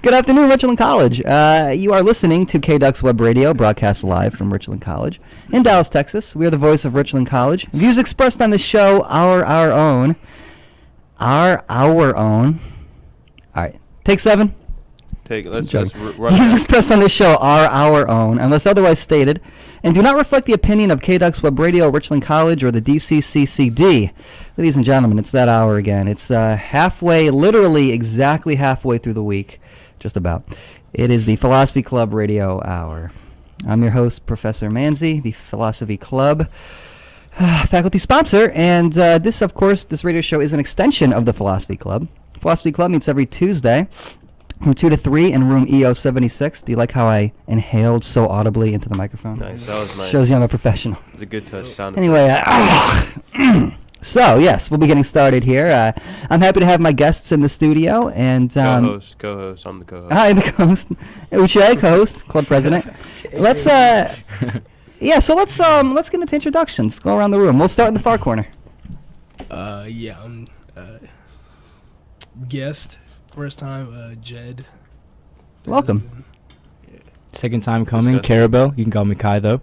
Good afternoon, Richland College. You are listening to KDUX Web Radio, broadcast live from Richland College in Dallas, Texas. We are the voice of Richland College. Views expressed on the show are our own. Our own. All right, take 7. Let's run. Views expressed on this show are our own, unless otherwise stated, and do not reflect the opinion of KDUX Web Radio, Richland College, or the DCCCD. Ladies and gentlemen, it's that hour again. It's halfway, literally exactly halfway through the week, just about. It is the Philosophy Club Radio Hour. I'm your host, Professor Manzi, the Philosophy Club faculty sponsor, and this radio show is an extension of the Philosophy Club. Philosophy Club meets every Tuesday from 2 to 3 in room EO76. Do you like how I inhaled so audibly into the microphone? Nice, that was nice. Shows you I'm a professional. It was a good touch sound. Anyway, so yes, we'll be getting started here. I'm happy to have my guests in the studio and co-host. I'm the co-host. Hi, the co-host. Uche, co-host, club president. Let's let's get into introductions. Go around the room. We'll start in the far corner. I'm guest. First time, Jed. Welcome. Second time coming, Carabel. You can call me Kai, though.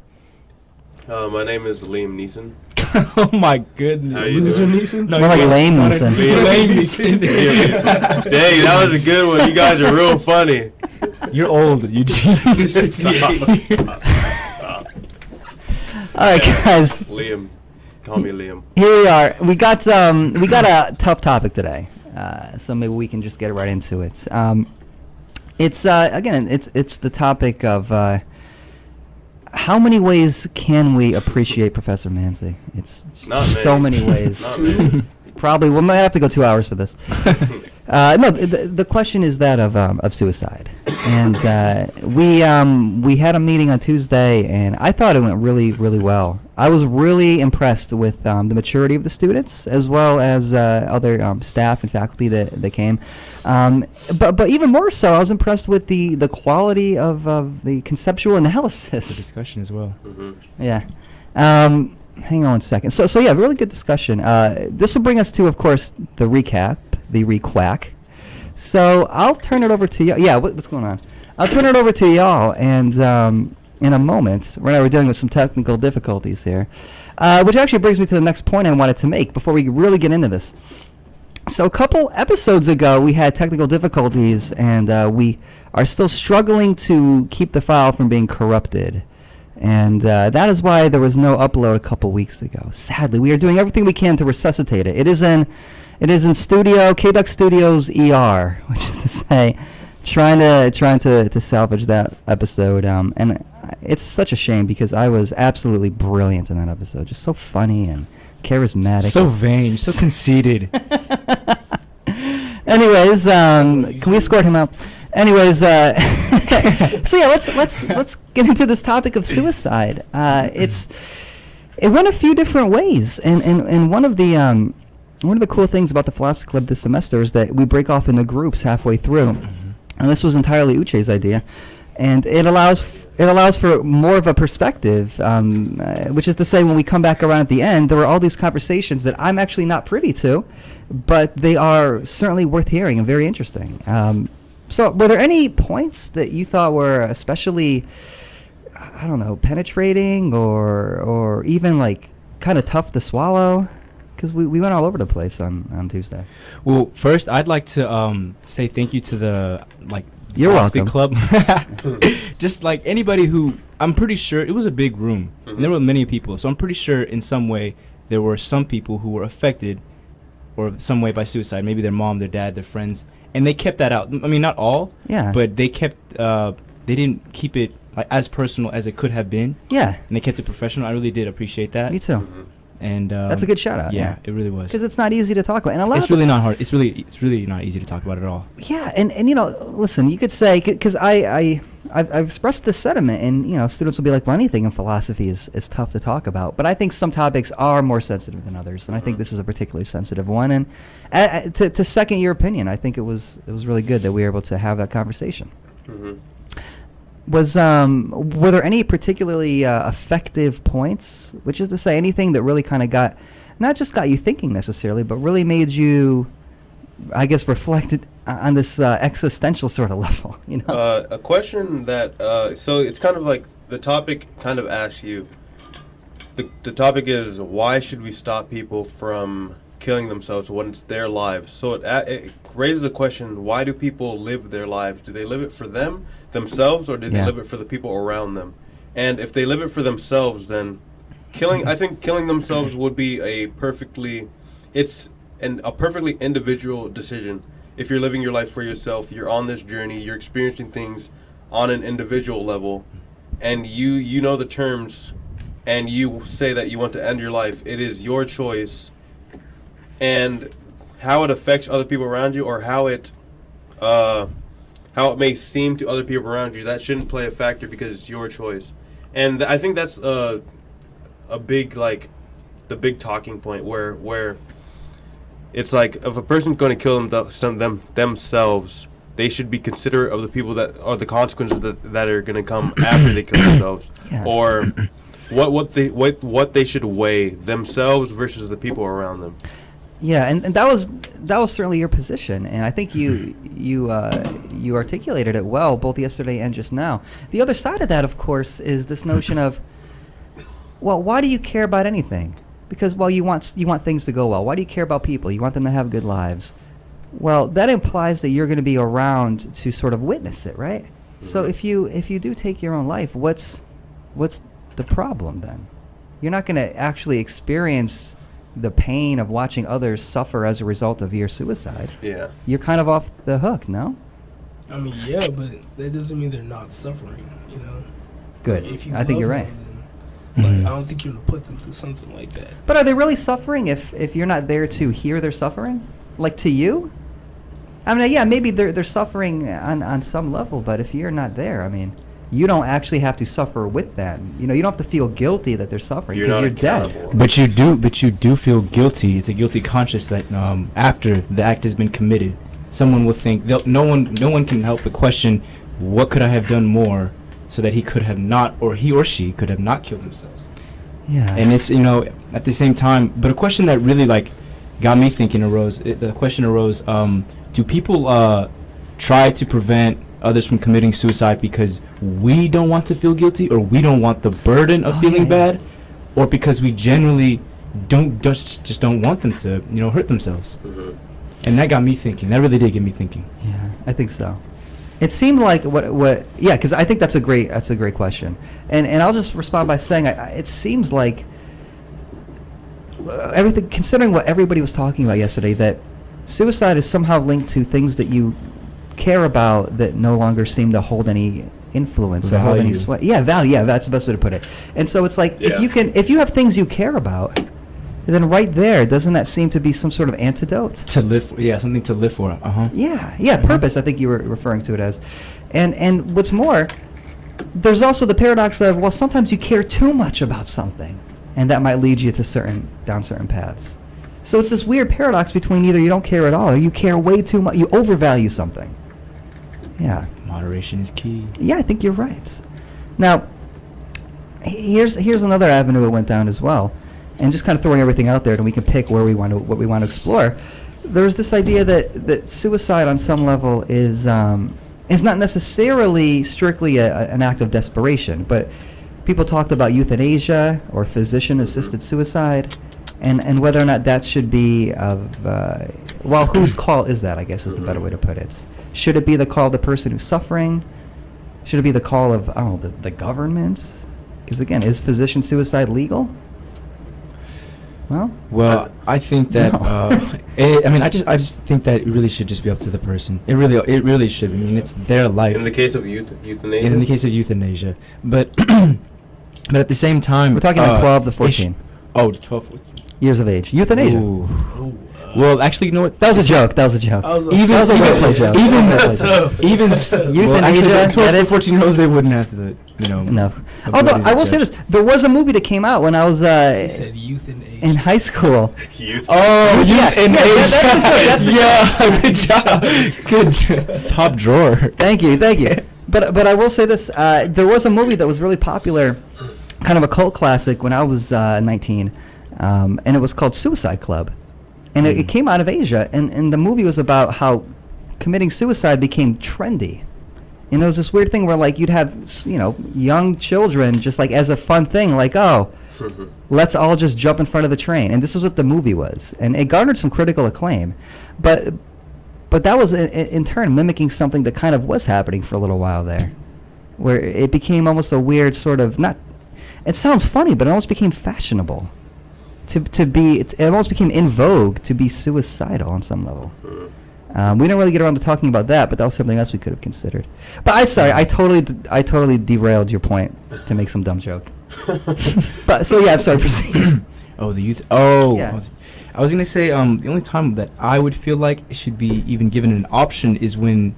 My name is Liam Neeson. Oh, my goodness. Loser Neeson? No, more like Lame Neeson. Lame Neeson. Dang, that was a good one. You guys are real funny. You're old, Eugene. All right, guys. Liam. Call me Liam. Here we are. We got a tough topic today. So maybe we can just get right into it. It's the topic of how many ways can we appreciate Professor Manzi? It's so many ways. Probably we might have to go 2 hours for this. No, the question is that of suicide, and we had a meeting on Tuesday, and I thought it went really, really well. I was really impressed with the maturity of the students, as well as other staff and faculty that came. But even more so, I was impressed with the quality of the conceptual analysis. The discussion as well. Mm-hmm. Yeah. Hang on one second. So yeah, really good discussion. This will bring us to, of course, the recap, the requack. So I'll turn it over to y'all. Yeah, what's going on? I'll turn it over to y'all, and in a moment, we're dealing with some technical difficulties here, which actually brings me to the next point I wanted to make before we really get into this. So a couple episodes ago, we had technical difficulties, and we are still struggling to keep the file from being corrupted. And that is why there was no upload a couple weeks ago. Sadly, we are doing everything we can to resuscitate it. It is in studio, KDUX Studios ER, which is to say, trying to salvage that episode. And it's such a shame because I was absolutely brilliant in that episode. Just so funny and charismatic. So vain, so conceited. Anyways, can we escort him out? Anyways, so yeah, let's get into this topic of suicide. It went a few different ways, and one of the cool things about the Philosophy Club this semester is that we break off into groups halfway through, and this was entirely Uche's idea, and it allows for more of a perspective, which is to say, when we come back around at the end, there were all these conversations that I'm actually not privy to, but they are certainly worth hearing and very interesting. So were there any points that you thought were especially, I don't know, penetrating or even like kind of tough to swallow? Because we went all over the place on Tuesday. Well, first, I'd like to say thank you to the You're Philosophy welcome. Club. Just like anybody who, I'm pretty sure, it was a big room, and there were many people, so I'm pretty sure in some way there were some people who were affected or some way by suicide, maybe their mom, their dad, their friends, and they kept that out. I mean, not all, but they kept, they didn't keep it like as personal as it could have been. Yeah. And they kept it professional. I really did appreciate that. Me too. Mm-hmm. And that's a good shout out. Yeah, it really was. Because it's not easy to talk about, and a lot. It's really not hard. It's really not easy to talk about at all. Yeah, and you know, listen, you could say, because I've expressed this sentiment, and you know, students will be like, well, anything in philosophy is tough to talk about, but I think some topics are more sensitive than others, and I think this is a particularly sensitive one. And to second your opinion, I think it was really good that we were able to have that conversation. Mm-hmm. Were there any particularly effective points, which is to say anything that really kind of not just got you thinking necessarily, but really made you I guess, reflected on this existential sort of level. You know. A question that so it's kind of like the topic kind of asks you. The topic is, why should we stop people from killing themselves when it's their lives? So it raises the question, why do people live their lives? Do they live it for themselves, or do they live it for the people around them? And if they live it for themselves, then I think killing themselves would be a perfectly individual decision. If you're living your life for yourself, you're on this journey, you're experiencing things on an individual level, and you know the terms, and you say that you want to end your life. It is your choice, and how it affects other people around you, or how it may seem to other people around you, that shouldn't play a factor because it's your choice. And I think that's a big, like, the big talking point where it's like, if a person's going to kill themselves, they should be considerate of the people that are the consequences that are going to come after they kill themselves, or what they should weigh, themselves versus the people around them. Yeah, and that was certainly your position, and I think you articulated it well both yesterday and just now. The other side of that, of course, is this notion of, well, why do you care about anything? Because, well, you want things to go well. Why do you care about people? You want them to have good lives. Well, that implies that you're going to be around to sort of witness it, right? Mm-hmm. So if you do take your own life, what's the problem then? You're not going to actually experience the pain of watching others suffer as a result of your suicide. Yeah. You're kind of off the hook, no? I mean, yeah, but that doesn't mean they're not suffering, you know? Good. I think you're right. Then, I don't think you're going to put them through something like that. But are they really suffering if you're not there to hear their suffering? Like, to you? I mean, yeah, maybe they're suffering on some level, but if you're not there, I mean, you don't actually have to suffer with them. You know, you don't have to feel guilty that they're suffering because you're dead. But you do feel guilty. It's a guilty conscience that after the act has been committed, someone will think. No one can help but question, what could I have done more so that he could have not, or he or she could have not killed themselves. Yeah. And it's, at the same time, but a question that really got me thinking arose. The question arose: do people try to prevent others from committing suicide because we don't want to feel guilty, or we don't want the burden of feeling bad, or because we generally just don't want them to hurt themselves? Mm-hmm. And that got me thinking. That really did get me thinking. Yeah, I think so. It seemed like because I think that's a great question, and I'll just respond by saying it seems like everything, considering what everybody was talking about yesterday, that suicide is somehow linked to things that you care about that no longer seem to hold any influence or hold any sway. Yeah, value. Yeah, that's the best way to put it. And so it's like, if you have things you care about, then right there, doesn't that seem to be some sort of antidote? To live for, something to live for. Yeah, purpose, I think you were referring to it as. And what's more, there's also the paradox of, well, sometimes you care too much about something, and that might lead you to down certain paths. So it's this weird paradox between either you don't care at all or you care way too much, you overvalue something. Yeah. Moderation is key. Yeah, I think you're right. Now, here's another avenue it went down as well. And just kind of throwing everything out there, and we can pick what we want to explore. There's this idea that suicide on some level is not necessarily strictly an act of desperation, but people talked about euthanasia or physician-assisted suicide, and whether or not that should be whose call is that, I guess, is the better way to put it. Should it be the call of the person who's suffering? Should it be the call of the government? Because again, is physician suicide legal? Well, I think that I just think that it really should just be up to the person. It really should. I mean, it's their life. In the case of euthanasia. In the case of euthanasia, but but at the same time, we're talking about 12 to 14. 12, 14 years of age. Euthanasia. Well, actually, you know what? That was a joke. Even euthanasia. 12 to 14-year-olds, they wouldn't have to, No. Although I will say this, there was a movie that came out when I was He said euthanasia. in high school. Good job. Top drawer. Thank you. But I will say this, there was a movie that was really popular, kind of a cult classic when I was 19, and it was called Suicide Club. And it came out of Asia, and the movie was about how committing suicide became trendy. And it was this weird thing where, like, you'd have, young children just, like, as a fun thing, like, oh, let's all just jump in front of the train. And this is what the movie was. And it garnered some critical acclaim. But that was, in turn, mimicking something that kind of was happening for a little while there, where it became almost a weird sort of, it sounds funny, but it almost became fashionable. It almost became in vogue to be suicidal on some level. We didn't really get around to talking about that, but that was something else we could have considered. But I totally derailed your point to make some dumb joke. But so yeah, I'm sorry. Proceed. Oh, the youth. Oh, Yeah. I was gonna say the only time that I would feel like it should be even given an option is when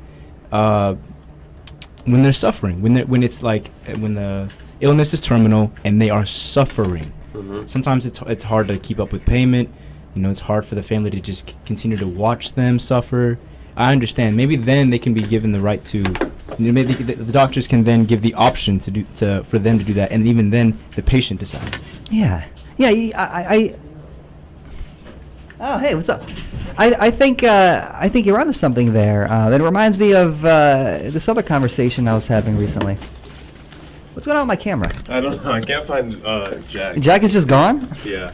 they're suffering, when it's like when the illness is terminal and they are suffering. Sometimes it's hard to keep up with payment. It's hard for the family to just continue to watch them suffer. I understand. Maybe then they can be given the right to. Maybe the doctors can then give the option for them to do that, and even then the patient decides. Yeah. Oh, hey, what's up? I think you're onto something there. It reminds me of this other conversation I was having recently. What's going on with my camera? I don't know. I can't find Jack. Jack is just gone? Yeah.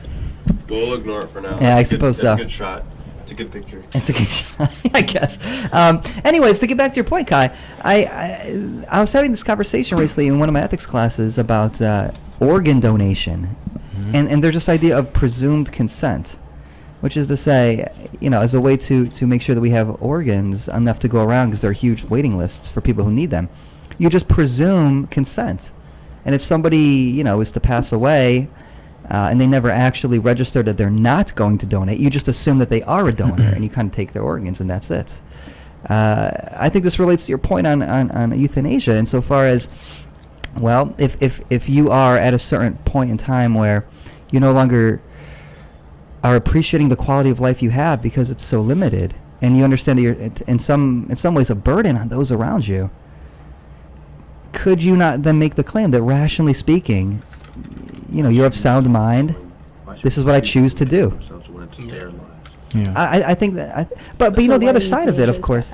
We'll ignore it for now. Yeah, I It's a good- suppose so. It's a good shot. It's a good picture. It's a good shot, I guess. Anyways, to get back to your point, Kai, I was having this conversation recently in one of my ethics classes about organ donation, and there's this idea of presumed consent, which is to say, as a way to make sure that we have organs enough to go around, because there are huge waiting lists for people who need them. You just presume consent, and if somebody is to pass away, and they never actually register that they're not going to donate, you just assume that they are a donor, and you kind of take their organs, and that's it. I think this relates to your point on euthanasia, insofar as, well, if you are at a certain point in time where you no longer are appreciating the quality of life you have because it's so limited, and you understand that you're in some ways a burden on those around you, could you not then make the claim that, rationally speaking, you're of sound mind, this is what I choose to do? When it's their lives. Yeah. I think that, but the other side of it, of course,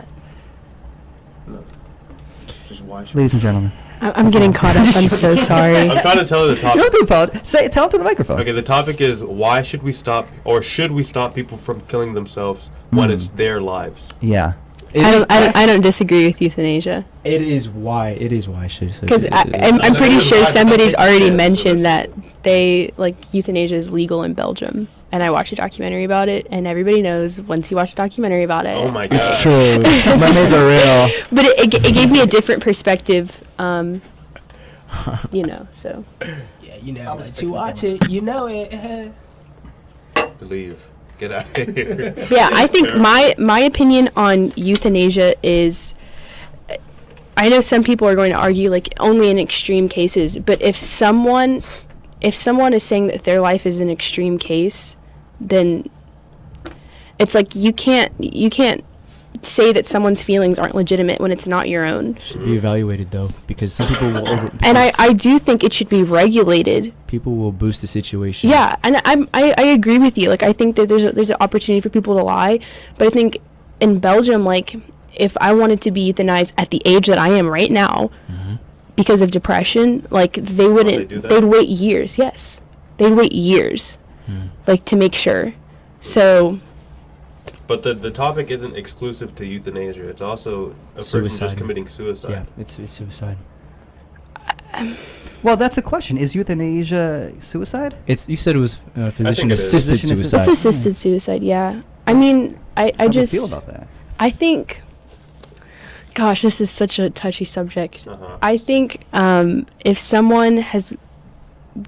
Just watch. ladies and gentlemen. I'm getting caught up. I'm so sorry. I'm trying to tell you the You topic. don't do apologize. Tell it to the microphone. Okay, the topic is why should we stop, or should we stop people from killing themselves when it's their lives? Yeah. I don't disagree with euthanasia It is why I should say. because I'm No, pretty there's sure a- somebody's already Yeah, mentioned so that euthanasia is legal in Belgium, and I watched a documentary about it, and everybody knows once you watch a documentary about it. Oh my god. It's true. Mermaids are real. But it gave me a different perspective, so. Yeah, once you watch it, you know it. Leave. Get out of here. Yeah, I think my opinion on euthanasia is, I know some people are going to argue like only in extreme cases, but if someone is saying that their life is an extreme case, then it's like you can't say that someone's feelings aren't legitimate when it's not your own. Should be evaluated though, because some people will And I do think it should be regulated. people will boost the situation. Yeah, and I agree with you. Like, I think that there's an opportunity for people to lie, but I think in Belgium, like, if I wanted to be euthanized at the age that I am right now because of depression, like, they wouldn't. do that? They'd wait years. Yes, they'd wait years, like, to make sure. So. But the topic isn't exclusive to euthanasia. It's also a person Suicide. just committing suicide. Yeah, it's suicide. Well, that's a question. Is euthanasia suicide? You said it was physician it is. assisted Physician suicide. It's assisted suicide, yeah. I mean, I How do you just feel about that? I think, gosh, this is such a touchy subject. Uh-huh. I think if someone has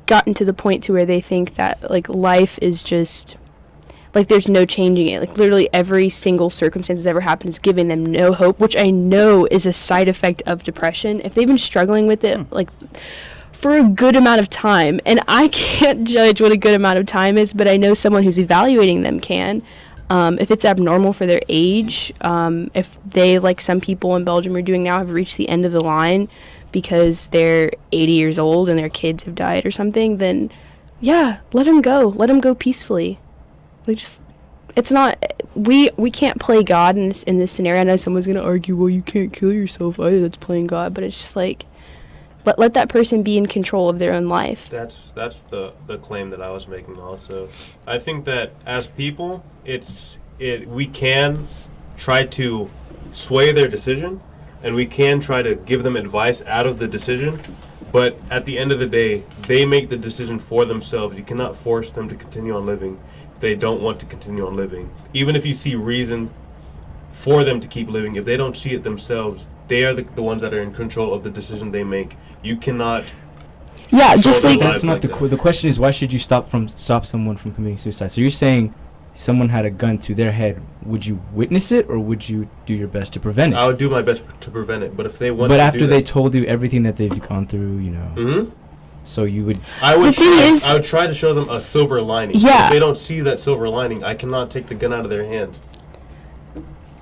gotten to the point to where they think that, like, life is just, like, there's no changing it, like, literally every single circumstance that's ever happened is giving them no hope, which I know is a side effect of depression. If they've been struggling with it, like, for a good amount of time, and I can't judge what a good amount of time is, but I know someone who's evaluating them can. If it's abnormal for their age, if they, like some people in Belgium are doing now, have reached the end of the line because they're 80 years old and their kids have died or something, then yeah, let them go. Let them go peacefully. Like, just it's not. We can't play God in this scenario. I know someone's gonna argue, well, you can't kill yourself either. That's playing God. But it's just like, let that person be in control of their own life. That's the claim that I was making also. I think that as people, we can try to sway their decision, and we can try to give them advice out of the decision, but at the end of the day, they make the decision for themselves. You cannot force them to continue on living if they don't want to continue on living. Even if you see reason for them to keep living, if they don't see it themselves, they are the ones that are in control of the decision they make. You cannot. Yeah, just like That's not the question. Is why should you stop someone from committing suicide? So you're saying someone had a gun to their head, would you witness it or would you do your best to prevent it? I would do my best to prevent it, but if they want but to after do they that, told you everything that they've gone through, so you would. I would is- I would try to show them a silver lining. Yeah. If they don't see that silver lining, I cannot take the gun out of their hands.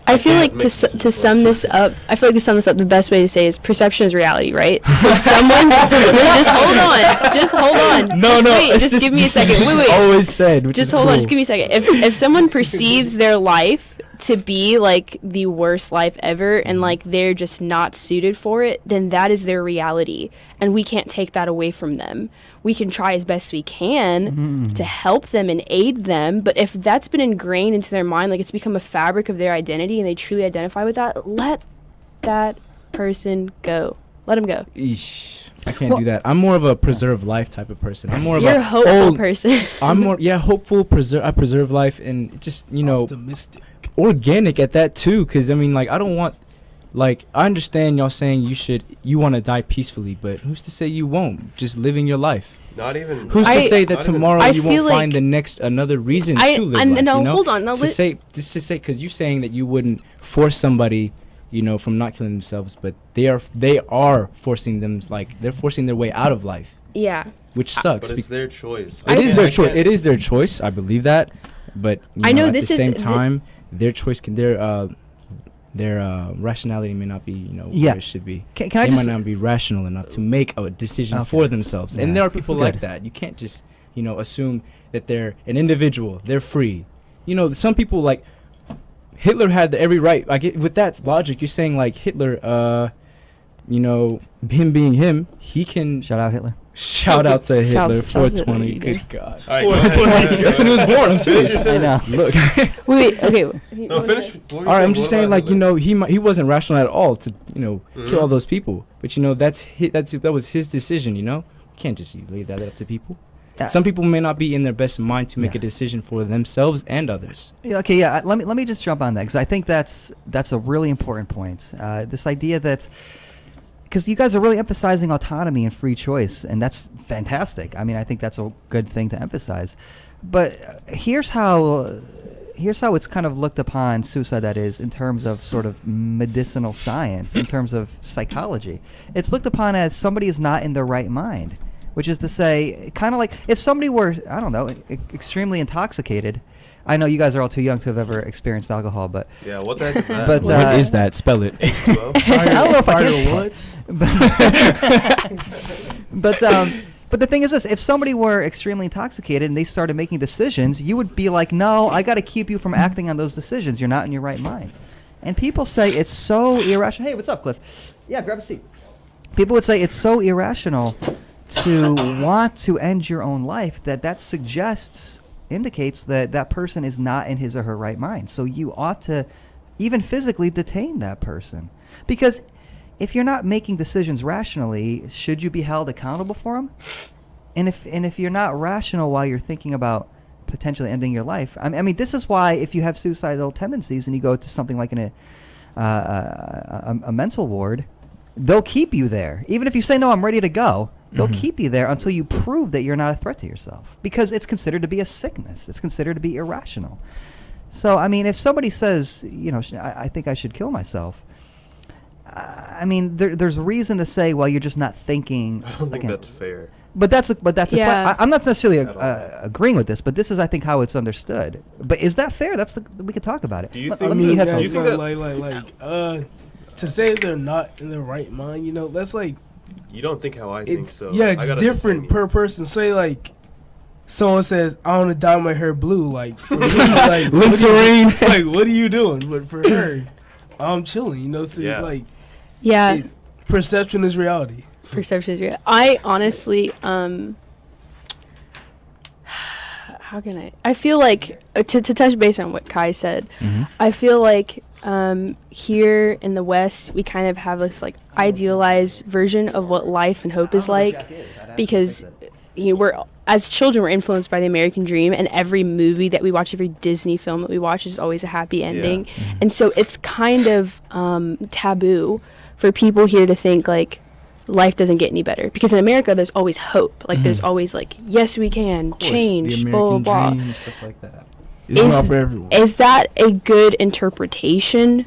I feel can't like to make to sum this up, the best way to say is perception is reality, right? So someone, just hold on. No, just no. wait, It's just give me a this second. is Wait. always said. Which Just is hold on. cool. Just give me a second. If someone perceives their life to be like the worst life ever and like they're just not suited for it, then that is their reality, and we can't take that away from them. We can try as best we can to help them and aid them, but if that's been ingrained into their mind, like it's become a fabric of their identity and they truly identify with that, let that person go. Let him go. Eesh, I can't do that. I'm more of a preserve life type of person. I'm more of You're a hopeful person. I'm more hopeful. I preserve life and just Optimistic. organic at that too. Because I mean, like I don't want. Like, I understand y'all saying you want to die peacefully, but who's to say you won't? Just living your life. Not even. Who's to say that not even- tomorrow I you won't feel find like another reason I- to live I- life? no, you know? hold on, no, to say, because you're saying that you wouldn't force somebody, from not killing themselves, but they are forcing them, like they're forcing their way out of life, Yeah. which sucks. But it's their choice. It is their choice. can't- It is their choice. I believe that, but I know at this the is same the- time, their choice can their rationality may not be Yeah. where it should be. Can I They just might not be rational enough to make a decision Okay. for themselves, Yeah. and there are people like Good. that. You can't just assume that they're an individual. They're free. Some people like Hitler had every right. I get with that logic. You're saying like Hitler, him being him, he can shout out Hitler? shout out to Hitler. Shouts to 420. Hitler. Good God. All right, go ahead, go ahead, That's when he was born. I'm serious. I know. Look. Wait, okay. No, finish. All right, I'm just saying, like, he wasn't rational at all to, Mm-hmm. kill all those people. But that was his decision. You can't just leave that up to people. Yeah. Some people may not be in their best mind to make Yeah. a decision for themselves and others. Yeah, okay, yeah. Let me just jump on that because I think that's a really important point. This idea that because you guys are really emphasizing autonomy and free choice, and that's fantastic. I mean, I think that's a good thing to emphasize. But here's how it's kind of looked upon suicide. That is, in terms of sort of medicinal science, in terms of psychology, it's looked upon as somebody is not in their right mind. Which is to say, kind of like if somebody were, I don't know, extremely intoxicated. I know you guys are all too young to have ever experienced alcohol, but Yeah, what the heck is that? But, What is that? Spell it. I don't know if I can Fire what. But the thing is this: if somebody were extremely intoxicated and they started making decisions, you would be like, "No, I got to keep you from acting on those decisions. You're not in your right mind." And people say it's so irrational. Hey, what's up, Cliff? Yeah, grab a seat. People would say it's so irrational to want to end your own life that indicates that that person is not in his or her right mind. So you ought to even physically detain that person. Because if you're not making decisions rationally, should you be held accountable for them? And if you're not rational while you're thinking about potentially ending your life, I mean, this is why if you have suicidal tendencies and you go to something like a mental ward, they'll keep you there. Even if you say, no, I'm ready to go, they'll keep you there until you prove that you're not a threat to yourself. Because it's considered to be a sickness. It's considered to be irrational. So, I mean, if somebody says, I think I should kill myself, I mean, there's reason to say, well, you're just not thinking. I don't think again, that's fair. But that's Yeah. I'm not necessarily At all. agreeing with this, but this is, I think, how it's understood. But is that fair? We could talk about it. Do you Let- think let I me mean, have that- fun. you think that- to say they're not in their right mind, that's like You don't think how I think it's so. yeah, I it's gotta different defend you. per person. Say like someone says, I want to dye my hair blue, like, for me, like, Linserine. what are you doing? But for her, I'm chilling, you know, so Yeah. like, Yeah. perception is reality. Perception is real. I honestly, how can I feel like, to touch base on what Kai said, I feel like here in the West, we kind of have this like idealized version of what life and hope is like, because we're, as children, we're influenced by the American dream, and every movie that we watch, every Disney film that we watch is always a happy ending. And so it's kind of taboo for people here to think like life doesn't get any better, because in America there's always hope, like there's always like, yes we can change, the blah American blah dream, stuff like that. It's not for everyone. Is that a good interpretation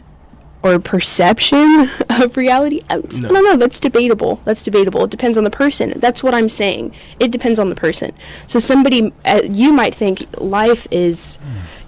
or perception of reality? I don't know. That's debatable. It depends on the person. That's what I'm saying. It depends on the person. So somebody, you might think life is,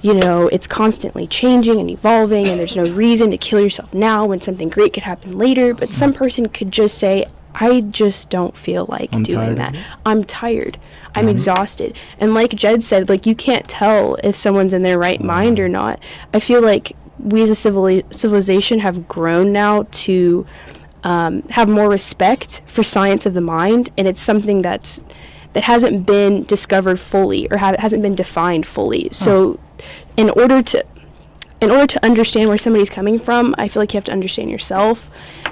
it's constantly changing and evolving, and there's no reason to kill yourself now when something great could happen later. But some person could just say, I just don't feel like doing that. I'm tired. I'm exhausted. And like Jed said, like, you can't tell if someone's in their right mind or not. I feel like we as a civilization have grown now to have more respect for science of the mind, and it's something that hasn't been discovered fully, or hasn't been defined fully. So in order to understand where somebody's coming from, I feel like you have to understand yourself,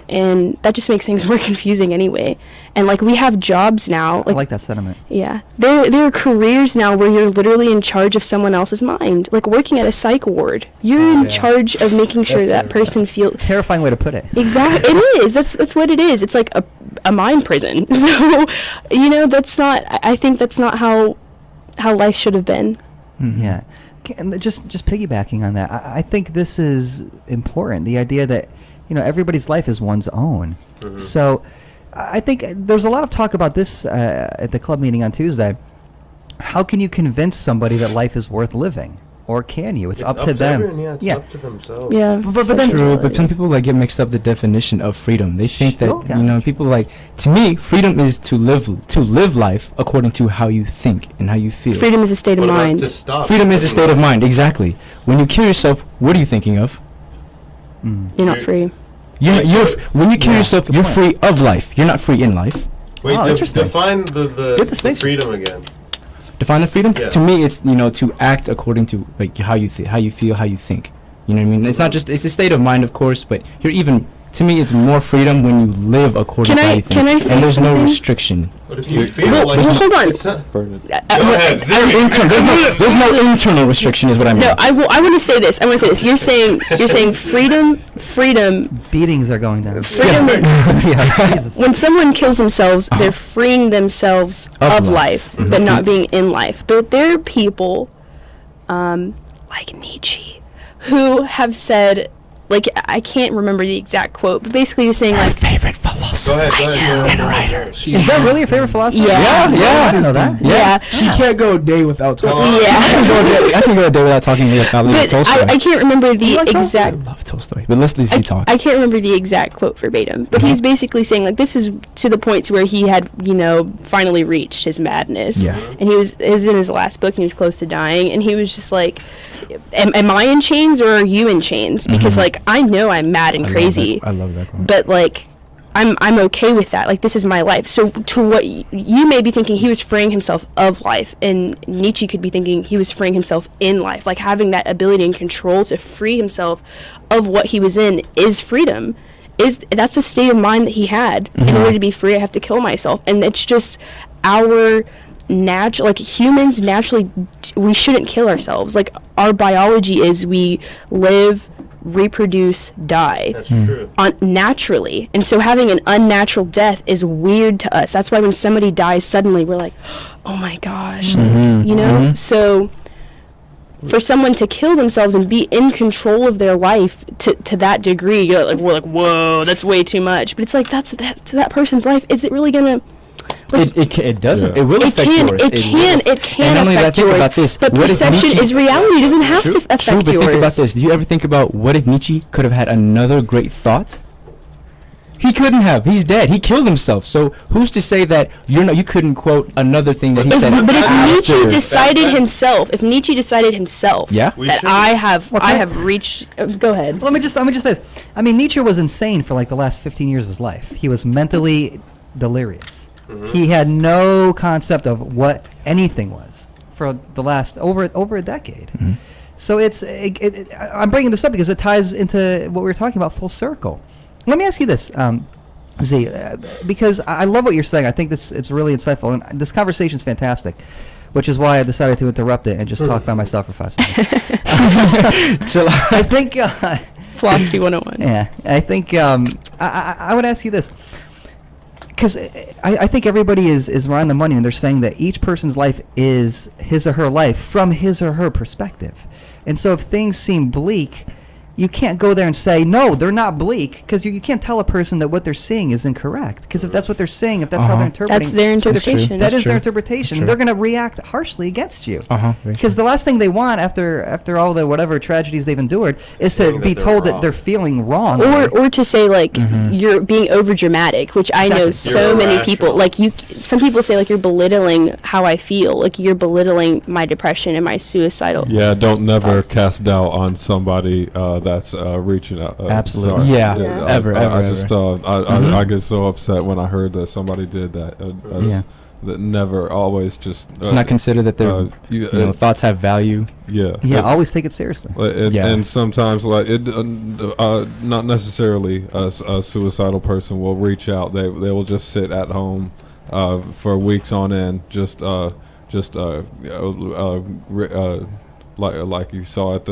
and that just makes things more confusing anyway. And like, we have jobs now. I like that sentiment. Yeah, there are careers now where you're literally in charge of someone else's mind. Like working at a psych ward, you're in charge of making sure that person feels. Terrifying way to put it. Exactly, it is. That's what it is. It's like a mind prison. So, that's not. I think that's not how life should have been. Yeah. And just piggybacking on that, I think this is important. The idea that everybody's life is one's own. So I think there's a lot of talk about this at the club meeting on Tuesday. How can you convince somebody that life is worth living? Or can you? It's up to them. Everyone, it's up to themselves. Yeah, but That's then, true, but some people get mixed up the definition of freedom. They think that people to me, freedom is to live life according to how you think and how you feel. freedom is a state of mind. To stop? Freedom is a state of mind, exactly. When you kill yourself, what are you thinking of? You're not free. When you kill yourself, you're free of life. You're not free in life. Wait, interesting. define the freedom again. Define the freedom? Yeah. To me, it's to act according to like how you feel, how you think. You know what I mean? It's not just it's a state of mind, of course, but to me, it's more freedom when you live according to how you think. Can I say and there's something? no restriction. But if you feel Well, like hold on. Burn it. Go ahead, There's no internal restriction, is what I mean. No, I want to say this. You're saying freedom. beatings are going down. Freedom. Yeah, Jesus. When someone kills themselves, they're freeing themselves of life, but not being in life. But there are people, like Nietzsche, who have said, like, I can't remember the exact quote, but basically he's saying like, favorite philosopher. Go ahead. And writer. Is that really your favorite philosopher? Yeah. I didn't know that. yeah. She can't go a day without talking. Yeah. I can go a day without talking about But Tolstoy. I can't remember the like Tolstoy? I exact. love Tolstoy, but let's see talk. I can't remember the exact quote verbatim, but he's basically saying like, this is to the point to where he had finally reached his madness, Yeah. and he was in his last book and he was close to dying, and he was just like, am I in chains or are you in chains? Because like, I know I'm mad and crazy, I love that quote. but like, I'm okay with that. Like, this is my life. So to what you may be thinking, he was freeing himself of life, and Nietzsche could be thinking he was freeing himself in life. Like, having that ability and control to free himself of what he was in is freedom. That's a state of mind that he had. In order to be free, I have to kill myself. And it's just our natural, like, humans naturally, we shouldn't kill ourselves. Like, our biology is we live, reproduce, die. That's true. Naturally. And so having an unnatural death is weird to us. That's why when somebody dies suddenly, we're like, oh my gosh. So for someone to kill themselves and be in control of their life to that degree, we're like, whoa, that's way too much. But it's like, to that person's life, is it really gonna, It doesn't. Yeah. It will affect yours. It can And only affect think yours. about this. But What if perception Nietzsche- is reality. It doesn't have to affect True, but yours. think about this. Do you ever think about what if Nietzsche could have had another great thought? He couldn't have. He's dead. He killed himself. So who's to say that you couldn't quote another thing that he said? But if Nietzsche after? decided himself, Yeah. We that should- I have Well, I can I- have reached. Go ahead. Let me just say this. I mean, Nietzsche was insane for like the last 15 years of his life. He was mentally delirious. He had no concept of what anything was for the last over a decade. So I'm bringing this up because it ties into what we were talking about full circle. Let me ask you this, Z, because I love what you're saying. I think it's really insightful, and this conversation is fantastic, which is why I decided to interrupt it and just talk by myself for 5 seconds. So I think Philosophy 101. yeah, I think I would ask you this, because I think everybody is around the money, and they're saying that each person's life is his or her life from his or her perspective. And so if things seem bleak, you can't go there and say, no, they're not bleak, because you can't tell a person that what they're seeing is incorrect. Because if that's what they're saying, if that's how they're interpreting, That's their interpretation. that is true. their interpretation. That's They're true. going to react harshly against you. Very Because the last thing they want after all the whatever tragedies they've endured is to Saying be that they're told that wrong. they're feeling wrong. Or to say like you're being over dramatic, which I know Exactly. so You're many irrational. people like you. Some people say like you're belittling how I feel, like you're belittling my depression and my suicidal. Yeah, don't never cast doubt on somebody that's reaching out. Absolutely. Sorry. Yeah, Yeah. ever. I just Mhm. I get so upset when I heard that somebody did that. Yeah. That never always just. It's not considered that their thoughts have value. Yeah. Yeah, It- always take it seriously. Yeah. And sometimes, like it, not necessarily a suicidal person will reach out. They will just sit at home for weeks on end, like you saw at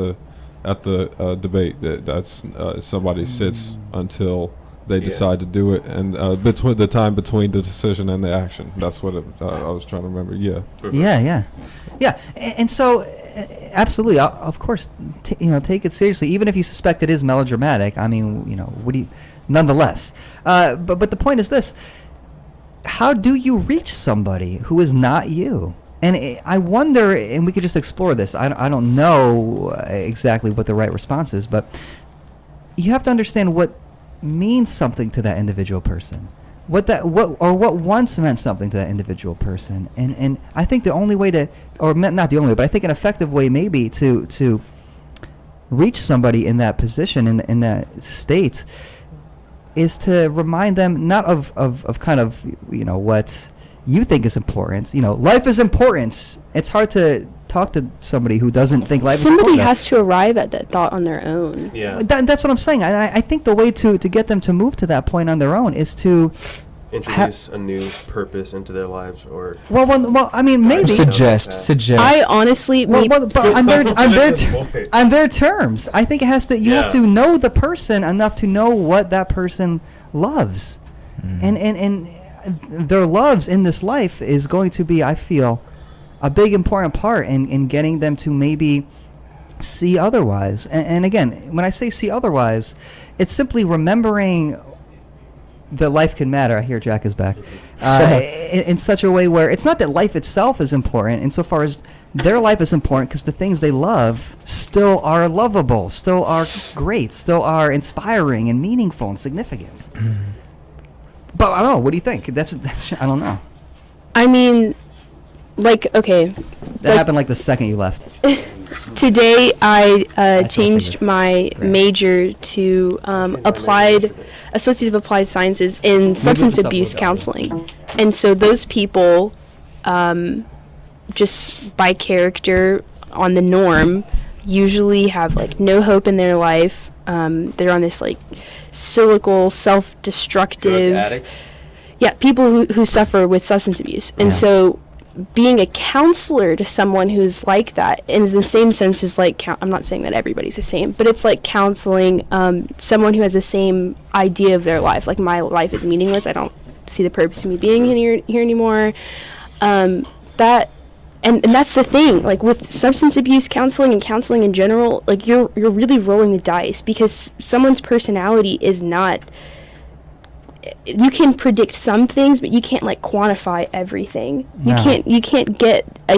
the debate. That's somebody sits until they decide to do it, and between the time between the decision and the action. That's what I was trying to remember. Yeah. Yeah. And so, absolutely, of course, take it seriously, even if you suspect it is melodramatic. I mean, what do you? Nonetheless, but the point is this: how do you reach somebody who is not you? And I wonder, and we could just explore this. I don't know exactly what the right response is, but you have to understand what means something to that individual person, what once meant something to that individual person, and I think the only way to, or not the only way, but I think an effective way maybe to reach somebody in that position, in that state, is to remind them not of kind of what you think is important. Life is important. It's hard to talk to somebody who doesn't think life is important. Somebody has to arrive at that thought on their own. Yeah. That's what I'm saying. I think the way to get them to move to that point on their own is to Introduce a new purpose into their lives, or well I mean maybe Suggest. I honestly, well, but on Point. on their terms. I think it has to. You have to know the person enough to know what that person loves, and their loves in this life is going to be, I feel, a big important part in getting them to maybe see otherwise. And again, when I say see otherwise, it's simply remembering that life can matter. I hear Jack is back. In such a way where it's not that life itself is important insofar as their life is important, because the things they love still are lovable, still are great, still are inspiring and meaningful and significant. But I don't know. What do you think? That's I don't know. I mean, like, okay, That happened like the second you left. today I changed figured. my major to associative applied sciences in substance stop abuse with that, counseling, and so those people, just by character on the norm, usually have like no hope in their life. They're on this like cyclical, self-destructive. Drug addicts. Yeah, people who suffer with substance abuse. And Yeah. so being a counselor to someone who's like that, in the same sense as like, I'm not saying that everybody's the same, but it's like counseling someone who has the same idea of their life. Like, my life is meaningless. I don't see the purpose of me being here anymore. And that's the thing, like with substance abuse counseling and counseling in general, like you're really rolling the dice, because someone's personality is not, you can predict some things, but you can't like quantify everything. No. You can't get a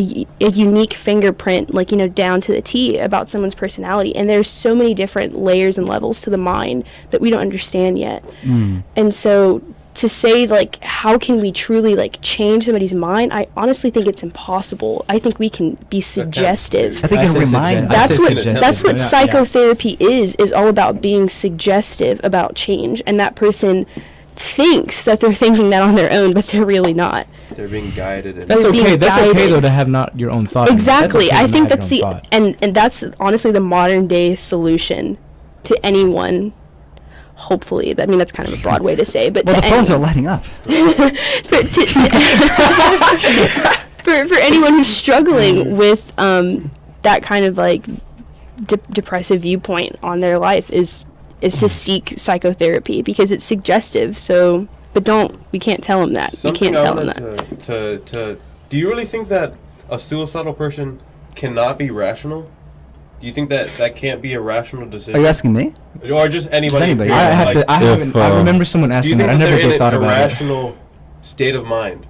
unique fingerprint, like, you know, down to the T about someone's personality. And there's so many different layers and levels to the mind that we don't understand yet. And so to say, like, how can we truly, like, change somebody's mind, I honestly think it's impossible. I think we can be suggestive. I think I you can said remind. suggest- I That's said what suggestive. that's what Yeah. psychotherapy is all about, being suggestive about change, and that person thinks that they're thinking that on their own, but they're really not. They're being guided. And That's They're being okay. That's okay guided. though to have not your own thought. Exactly. That's okay I to think not that's have the your own thought. and that's honestly the modern day solution to anyone. Hopefully, I mean that's kind of a broad way to say, but Well, to the phones are anyone. lighting up. For anyone who's struggling with that kind of like depressive viewpoint on their life is to seek psychotherapy, because it's suggestive. So, but we can't tell them that. We something can't I tell them wanted that. to do you really think that a suicidal person cannot be rational? Do you think that that can't be a rational decision? Are you asking me? Or just anybody? anybody. period? I have Like, to. I If, haven't. I remember someone do you asking think that. I that never they're in really thought an about it. irrational state of mind?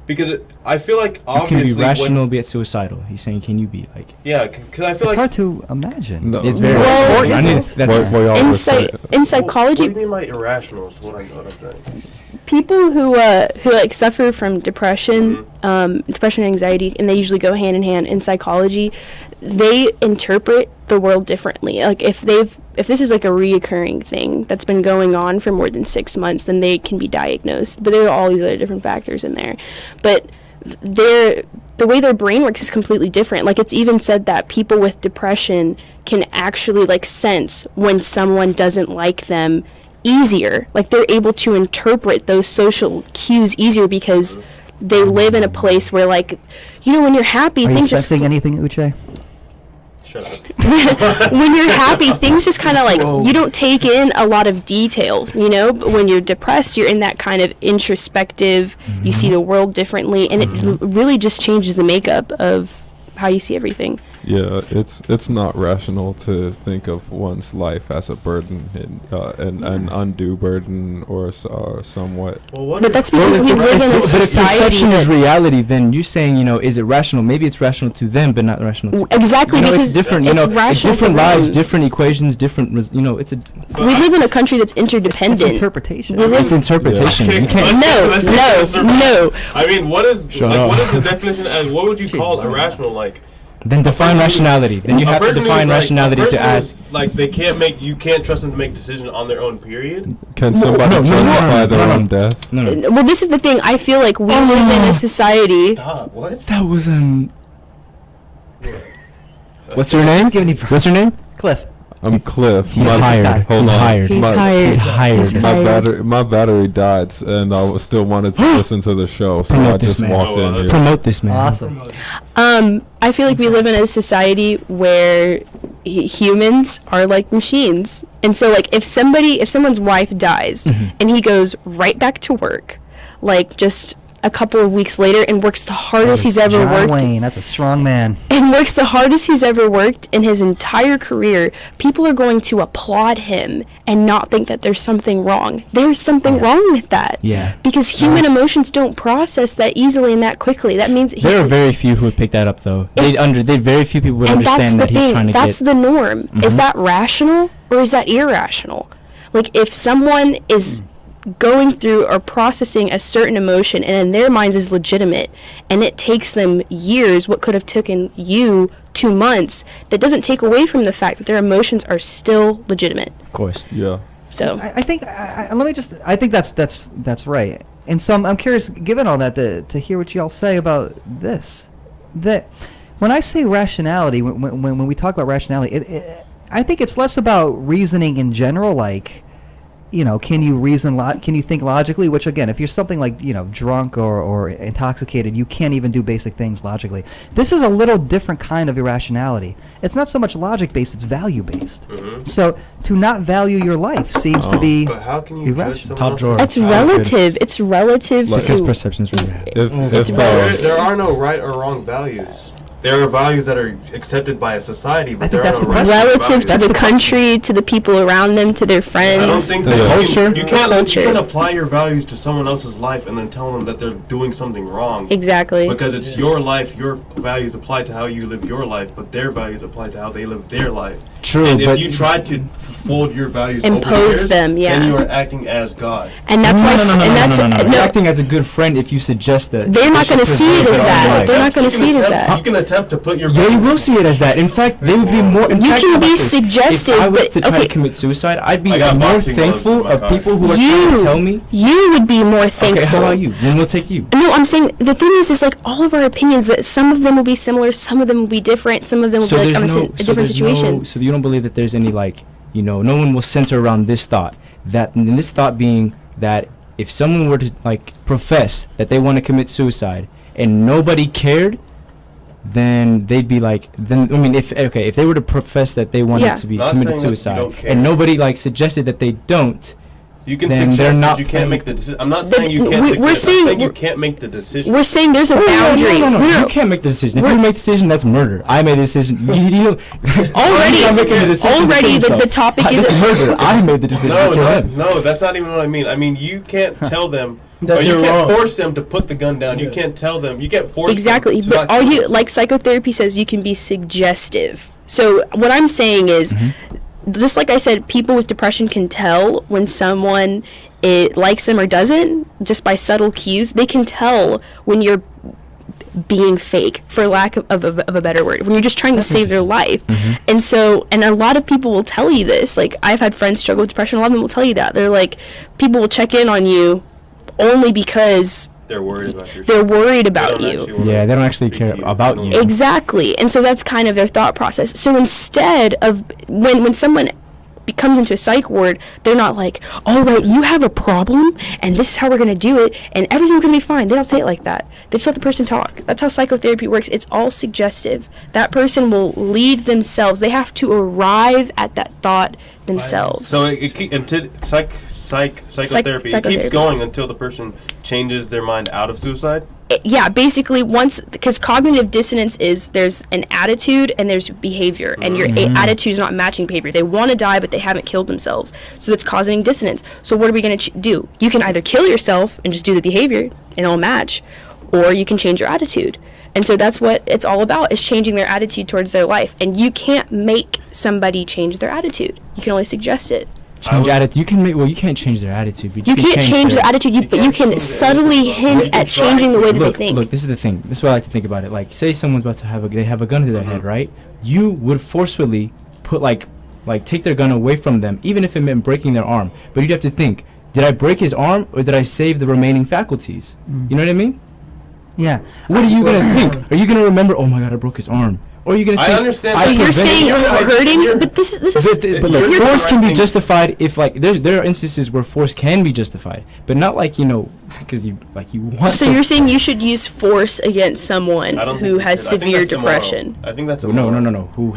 Because I feel like You obviously can be when- rational, be it suicidal. He's saying, can you be like? yeah, because I feel It's like hard to imagine. No. It's very. Well, Or is I need- it? that's- What y'all In, were saying. in psychology, What do you mean by irrational? Is what I'm saying. people who like suffer from depression, depression and anxiety, and they usually go hand in hand in psychology, they interpret the world differently. Like if this is like a reoccurring thing that's been going on for more than 6 months, then they can be diagnosed. But there are all these other different factors in there. But the way their brain works is completely different. Like it's even said that people with depression can actually like sense when someone doesn't like them easier. Like they're able to interpret those social cues easier because they live in a place where, like, you know, when you're happy, Are you things just sensing anything, Uche? Shut up. when you're happy, things just kind of like, you don't take in a lot of detail, you know. But when you're depressed, you're in that kind of introspective, you see the world differently, and it really just changes the makeup of how you see everything. Yeah, it's not rational to think of one's life as a burden and an undue burden or somewhat. Well, what But is- that's because we live in a But if society perception is that's- reality, then you're saying, you know, is it rational? Maybe it's rational to them, but not rational to Exactly, you know, because it's different. You it's know, rational different to them. lives, different equations, different. You know, it's a. We live in a country that's It's interdependent. interpretation. We live- It's interpretation. Okay, You can't. No. I mean, what is Shut like? up. What is the definition? As what would you call irrational? Like Then define rationality. Then you a have to person who's, define like, a rationality person to ask. who's, like they can't make. You can't trust them to make decisions on their own. Period. Can somebody no, no, justify no, their no. own death? No, no. Well, this is the thing. I feel like we live in a society. Stop. What? That was What's your name? What's your name? Cliff. I'm Cliff. He's My- hired. Hold He's on. hired. He's My- hired. He's hired. He's My hired. battery died, and I still wanted to listen to the show, so Promote I this just man. walked in here. Promote this man. Awesome. I feel like we live in a society where humans are like machines, and so like if someone's wife dies and he goes right back to work, like just a couple of weeks later, and works the hardest he's ever John worked. Wayne, that's a strong man. And works the hardest he's ever worked in his entire career, people are going to applaud him and not think that there's something wrong. There's something wrong with that. Yeah. Because human emotions don't process that easily and that quickly. That means There are very few who would pick that up, though. Very few people would and that's understand the that he's thing. trying to That's get. the norm. Is that rational or is that irrational? Like if someone is going through or processing a certain emotion and in their minds is legitimate, and it takes them years, what could have taken you 2 months, that doesn't take away from the fact that their emotions are still legitimate. Of course. Yeah. So I think I think that's right. And so I'm curious, given all that, to hear what y'all say about this. That when I say rationality, when we talk about rationality, I think it's less about reasoning in general, like, you know, can you reason? Can you think logically? Which again, if you're something like, you know, drunk or intoxicated, you can't even do basic things logically. This is a little different kind of irrationality. It's not so much logic based; it's value based. So to not value your life seems to be But how can you judge irrational. someone Top else's drawer. that's life? relative. It's relative Like- Because to perception's really bad. If It's There are no right or wrong values. there are values that are accepted by a society, but I think there that's are the question. Relative values. to That's the the country, to the people around them, to their friends. I don't think The that culture? you can't Culture. you can apply your values to someone else's life and then tell them that they're doing something wrong. Exactly. Because it's your life, your values apply to how you live your life, but their values apply to how they live their life. True, And but if you try to fold your values over Impose theirs, them, yeah. then you are acting as God. And that's why. You're acting as a good friend if you suggest that. They're not they going to should see it preserve as their own that. life. They're not going to You see it can as attempt- that. You can attempt to put your Yeah, you values- will see it as that. In fact, they would be more. In You fact, can how about be this? suggestive, If I was but- to try okay. to commit suicide, I'd be I got more boxing gloves in thankful my of car. people who are trying to tell me. You would be more thankful. Okay, how about you? Then we'll take you. No, I'm saying the thing is like all of our opinions. That some of them will be similar, some of them will be different, some of them will be like a different situation. So you don't believe that there's any no one will center around this thought. That and this thought being that if someone were to profess that they want to commit suicide and nobody cared, then they'd be if they were to profess that they wanted Yeah. to be Not committed saying that you suicide don't care. and nobody suggested that they don't, You can then they're suggest not that you can't make the decision. I'm not But saying you can't we're suggest. saying- I'm saying you can't make the decision. We're saying there's a boundary. No, We're- you can't make the decision. If we're- you make the decision, that's murder. I made the decision. Already, You're not making the decision to already kill the yourself. topic That's is murder. I made the decision No, to kill him. no, that's not even what I mean. I mean, you can't tell them, That or you they're can't wrong. force them to put the gun down. You Yeah. can't tell them. You can't force exactly. them to But not all kill you themselves. like psychotherapy says you can be suggestive. So what I'm saying is, just like I said, people with depression can tell when someone likes them or doesn't just by subtle cues. They can tell when you're being fake, for lack of a better word, when you're just trying to save their life. And so, and a lot of people will tell you this. Like, I've had friends struggle with depression. A lot of them will tell you that. They're like, people will check in on you only because They're worried about your. they're worried They about don't you. actually wanna Yeah, they don't actually speak care to you. about They don't- you. Exactly. And so that's kind of their thought process. So instead of when someone comes into a psych ward, they're not like, all right, you have a problem and this is how we're going to do it and everything's going to be fine. They don't say it like that. They just let the person talk. That's how psychotherapy works. It's all suggestive. That person will lead themselves. They have to arrive at that thought themselves. So until psychotherapy, it psychotherapy. keeps going until the person changes their mind out of suicide. Yeah, basically because cognitive dissonance is there's an attitude and there's behavior, and your attitude is not matching behavior. They want to die, but they haven't killed themselves, so that's causing dissonance. So what are we going to do? You can either kill yourself and just do the behavior and it'll match, or you can change your attitude. And so that's what it's all about, is changing their attitude towards their life. And you can't make somebody change their attitude. You can only suggest it. Change attitude. You can make. Well, you can't change their attitude, but You can't change their attitude, but you can't can change their subtly attitude, though. hint You can at try changing the to. way that Look, they think. look. This is the thing. This is what I like to think about it. Like, say someone's about to they have a gun to their head, right? You would forcefully put like take their gun away from them, even if it meant breaking their arm. But you'd have to think: did I break his arm, or did I save the remaining faculties? You know what I mean? Yeah. What are you gonna think? Are you gonna remember? Oh my God, I broke his arm. Or are you gonna I think? understand So that. you're saying You're- hurting, you're- but this is But look, You're force can be directing- justified if there are instances where force can be justified, but not because you want. So to. you're saying you should use force against someone I don't who think has you should. I think severe that's immoral. depression? I think that's No. immoral. Who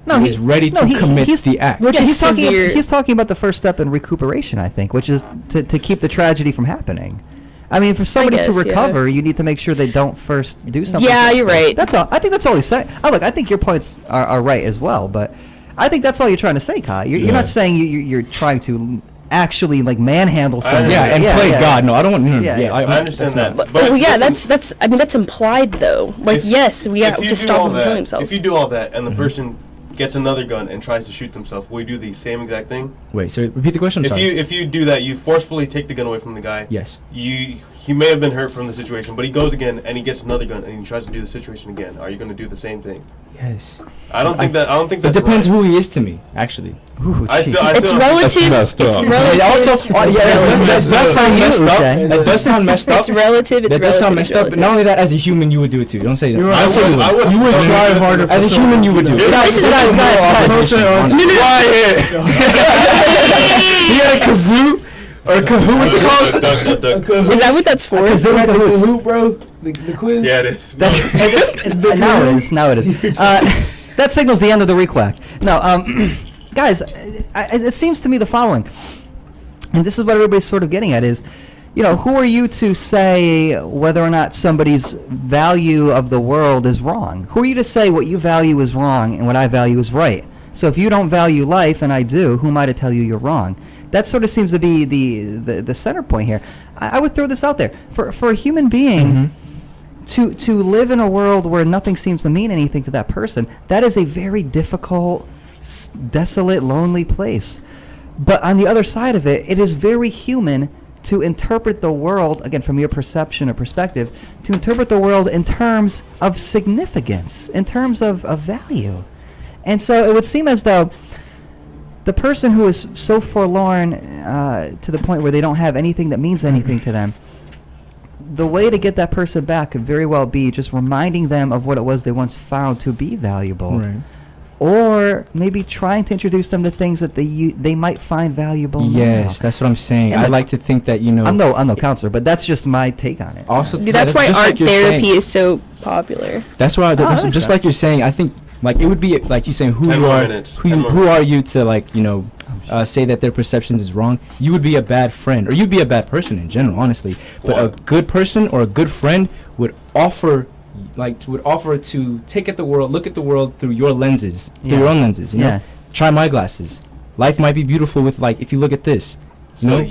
No, is ready to he- commit he's- the act? Which Yeah, is he's severe. talking about the first step in recuperation, I think, which is to keep the tragedy from happening. I mean, for somebody to guess, yeah. recover, you need to make sure they don't first do something. Yeah, to you're themselves. right. That's all. I think that's all he's saying. Oh, look, I think your points are right as well, but I think that's all you're trying to say, Kai. You're Yeah. not saying you're trying to actually manhandle I somebody. Yeah, and play God. No, I don't want. No, Yeah, yeah. I understand that's not- that. Well, yeah, listen, that's. I mean, that's implied though. Like, If- yes, we have if you to do stop all them from killing that, themselves. if you do all that and the person gets another gun and tries to shoot themselves, will you do the same exact thing? Wait. So repeat the question. I'm sorry. If you do that, you forcefully take the gun away from the guy. Yes. He may have been hurt from the situation, but he goes again and he gets another gun and he tries to do the situation again. Are you going to do the same thing? Yes. I don't think It that's depends right. who he is to me, actually. Ooh, I gee. still It's don't think- relative. messed It's up. relative. It also, that does sound messed up. Okay. That does sound messed up. It's relative. It's That does sound relative. It's messed up. But relative. not only that, as a human, you would do it too. Don't say that. You're Don't right. say you would. I would- You would I try would- harder. As a human, you would do it. Guys, He had a kazoo or a kahoo. What's it called? Is that what that's for? Kazoo and cahoots. Who, bro? The quiz? Yeah, it is. Now it is. That signals the end of the requack. No, guys, it seems to me the following, and this is what everybody's sort of getting at is, who are you to say whether or not somebody's value of the world is wrong? Who are you to say what you value is wrong and what I value is right? So if you don't value life and I do, who am I to tell you you're wrong? That sort of seems to be the center point here. I would throw this out there. For a human being to live in a world where nothing seems to mean anything to that person, that is a very difficult, desolate, lonely place. But on the other side of it, it is very human to interpret the world, again, from your perception or perspective, to interpret the world in terms of significance, in terms of value. And so it would seem as though the person who is so forlorn to the point where they don't have anything that means anything to them, the way to get that person back could very well be just reminding them of what it was they once found to be valuable. Right. Or maybe trying to introduce them to things that they might find valuable now. Yes, that's what I'm saying. And I'd like to think that, I'm no counselor, but that's just my take on it. Also, That's why just art like you're therapy saying. is so popular. That's why, that makes just sense. like you're saying, I think, like, it would be like you saying who 10 you more are, minutes, 10 more who are you to, like, say that their perceptions is wrong. You would be a bad friend, or you'd be a bad person in general, honestly. But a good person or a good friend would offer to take at the world, look at the world through your lenses, through your own lenses. You know, try my glasses. Life might be beautiful with, like, if you look at this. You know, if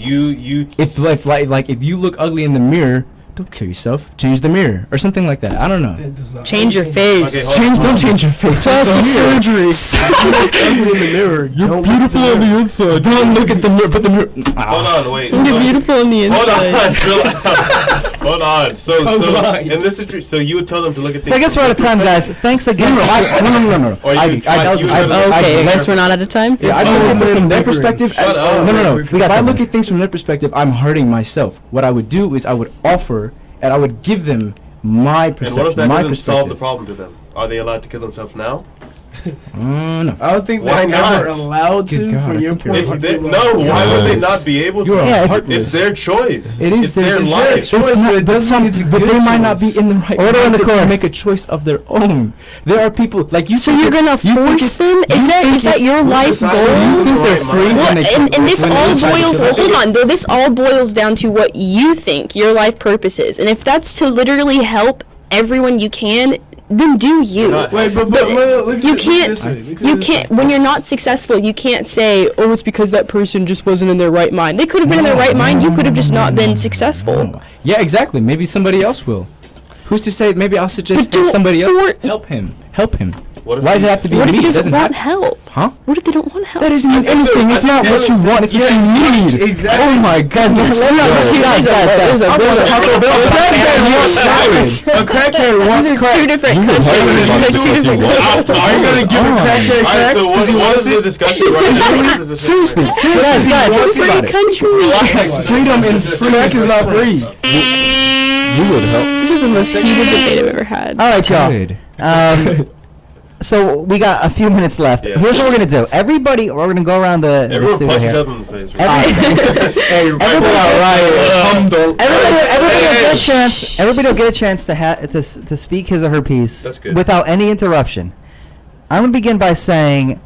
you look ugly in the mirror, don't kill yourself. Change the mirror or something like that. I don't know. That does not Change your face. Okay, Don't change your face. Plastic surgery. ugly in the mirror. You're beautiful on the inside. Don't look at the mirror. Put the mirror. Hold on, wait. You're beautiful on the Hold inside. on, hold on. So in this situation, so you would tell them to look at things. So I guess we're out of time, guys. Thanks again. No. Or you can try- you would- Okay, I guess we're not out of time. Yeah, I don't look at it from their perspective. Shut up. No. We got If I 10 look minutes. at things from their perspective, I'm hurting myself. What I would do is I would offer and I would give them my And what if perception, that my doesn't solve the perspective. problem to them? Are they allowed to kill themselves now? No. I don't think Why they're ever not? allowed Good to. God, For I your think you're point, right. of view. Why would they Yes. not be able You to? are Yeah, heartless. It's their choice. It is it's their it's life. It's not, but they might not be in the right Order in the mindset corner. to make a choice of their own. There are people like you. So think you're it's- gonna you think force it's- them? you Is think that it's- your life decide goal? to You think they're Right, free right. Well, when they and this when they all decide to boils. kill Well, hold themselves? on. Though this all boils down to what you think your life purpose is, and if that's to literally help everyone you can, then do you. not- Wait, but You can't. When you're not successful, you can't say, "Oh, it's because that person just wasn't in their right mind." They could have been in their right mind. You could have just not been successful. Yeah, exactly. Maybe somebody else will. Who's to say? Maybe I'll suggest But don't somebody else for- help him. Help him. What if Why does you- it have to be What if me? he It doesn't want have- help? Huh? What if they don't want help? That isn't even anything. It's not what you want. It's what you need. Exactly. Oh my goodness. Guys, I want Taco Bell. A crackhead wants salad. A crackhead wants These are crack. two different You countries. hired These him are to two do what different you want. countries. Are you gonna give a crackhead Alright, crack? so Because he what wants is the it? discussion right now? Seriously, Guys, he guys, wants Two it. free About it. countries. Freedom and crack is not free. You would help. This is the most heated debate I've ever had. All right, y'all. Good. So we got a few minutes left. Yeah. Here's what we're gonna do. Everybody, we're gonna go around the Everyone studio punch each here. other in the face. Right? Everybody will get a chance. Everybody will get a chance to speak his or her piece That's good. without any interruption. I'm gonna begin by saying,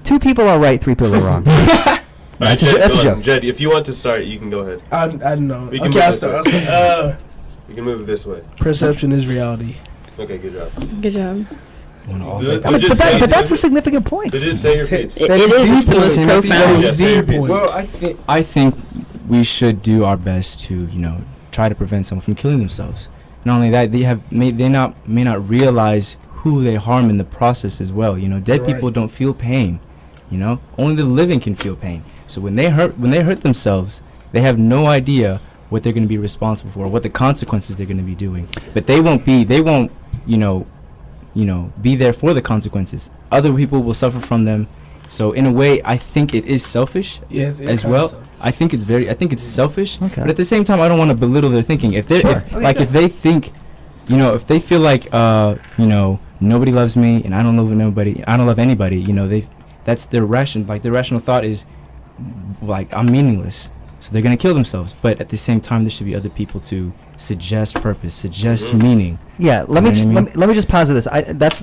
2 people are right, 3 people are wrong. Alright, That's a Jed, that's a hold on. joke. Jed, if you want to start, you can go ahead. I don't know. We can Okay, move I'll this start. way. You can move it this way. Perception is reality. Okay, good job. Good job. Legit But say- that's a significant point. Legit say your piece. It is. It's the most Timothy. profound. Yeah, say your piece. Well, I think we should do our best to, try to prevent someone from killing themselves. Not only that, they may not realize who they harm in the process as well. Dead Right. people don't feel pain. Only the living can feel pain. So when they hurt themselves, they have no idea what they're going to be responsible for, what the consequences they're going to be doing. But they won't be there for the consequences. Other people will suffer from them. So in a way, I think it is selfish Yes, it as kinda well. sucks. I think it's selfish. Okay. But at the same time, I don't want to belittle their thinking. If they Sure. if they think, if they feel like nobody loves me and I don't love nobody, I don't love anybody, that's their rational thought is like I'm meaningless. So they're gonna kill themselves. But at the same time, there should be other people to suggest purpose, suggest meaning. Yeah, let me You know just what I let me just posit this.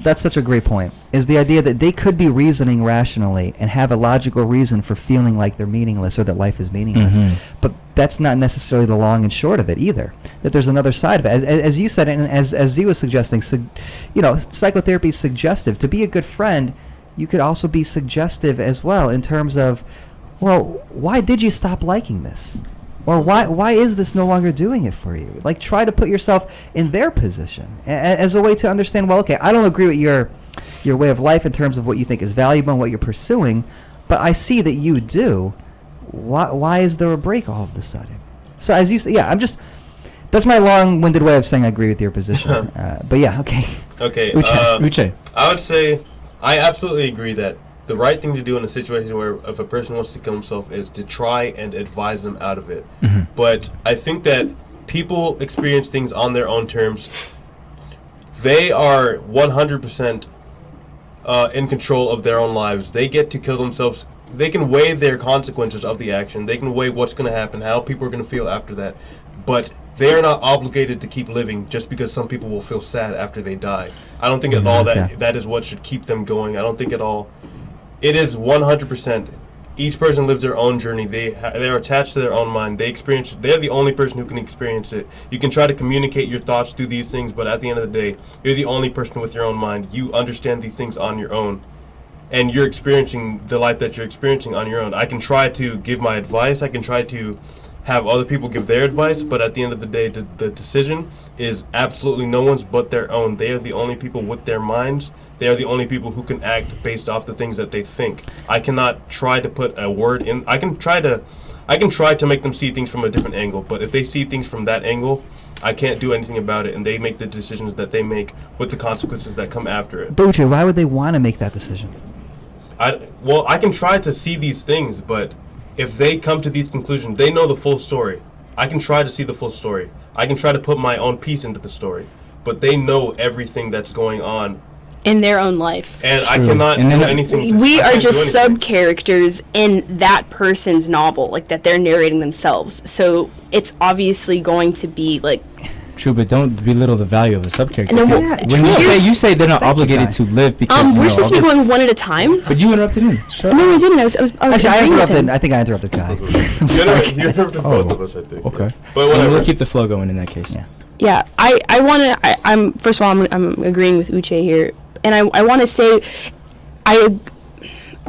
That's such a great point. Is the idea that they could be reasoning rationally and have a logical reason for feeling like they're meaningless or that life is meaningless. Mhm. But that's not necessarily the long and short of it either. That there's another side of it. As you said, and as Z was suggesting, psychotherapy is suggestive. To be a good friend, you could also be suggestive as well in terms of, well, why did you stop liking this? Or why is this no longer doing it for you? Like, try to put yourself in their position as a way to understand, well, okay, I don't agree with your way of life in terms of what you think is valuable and what you're pursuing, but I see that you do. Why is there a break all of a sudden? So as you say, that's my long-winded way of saying I agree with your position. But yeah, okay. Okay. Uche. I would say I absolutely agree that the right thing to do in a situation where if a person wants to kill himself is to try and advise them out of it. Mm-hmm. But I think that people experience things on their own terms. They are 100% in control of their own lives. They get to kill themselves. They can weigh their consequences of the action. They can weigh what's going to happen, how people are going to feel after that. But they are not obligated to keep living just because some people will feel sad after they die. I don't think at all that is what should keep them going. I don't think at all. It is 100%. Each person lives their own journey. They are attached to their own mind. They experience it. They're the only person who can experience it. You can try to communicate your thoughts through these things, but at the end of the day, you're the only person with your own mind. You understand these things on your own. And you're experiencing the life that you're experiencing on your own. I can try to give my advice. I can try to have other people give their advice. But at the end of the day, the decision is absolutely no one's but their own. They are the only people with their minds. They are the only people who can act based off the things that they think. I cannot try to put a word in. I can try to make them see things from a different angle. But if they see things from that angle, I can't do anything about it, and they make the decisions that they make with the consequences that come after it. Boche, why would they want to make that decision? I can try to see these things, but if they come to these conclusions, they know the full story. I can try to see the full story. I can try to put my own piece into the story, but they know everything that's going on in their own life. and True. I cannot And do then anything. We I are can't do just anything. sub-characters in that person's novel, like that they're narrating themselves. So it's obviously going to be like. True, but don't belittle the value of a subcharacter. And then Because Yeah, when true. you say they're not Thank you, obligated guy. to live because We're supposed to be going one at a time. But you interrupted him. No, I didn't. I was Actually, I agreeing with interrupted. him. I think I interrupted Kai. I'm You sorry. interrupted both of us, I think. Okay. But Well, whatever. we'll keep the flow going in that case. Yeah. Yeah, I want to. I'm first of all, I'm agreeing with Uche here, and I want to say, I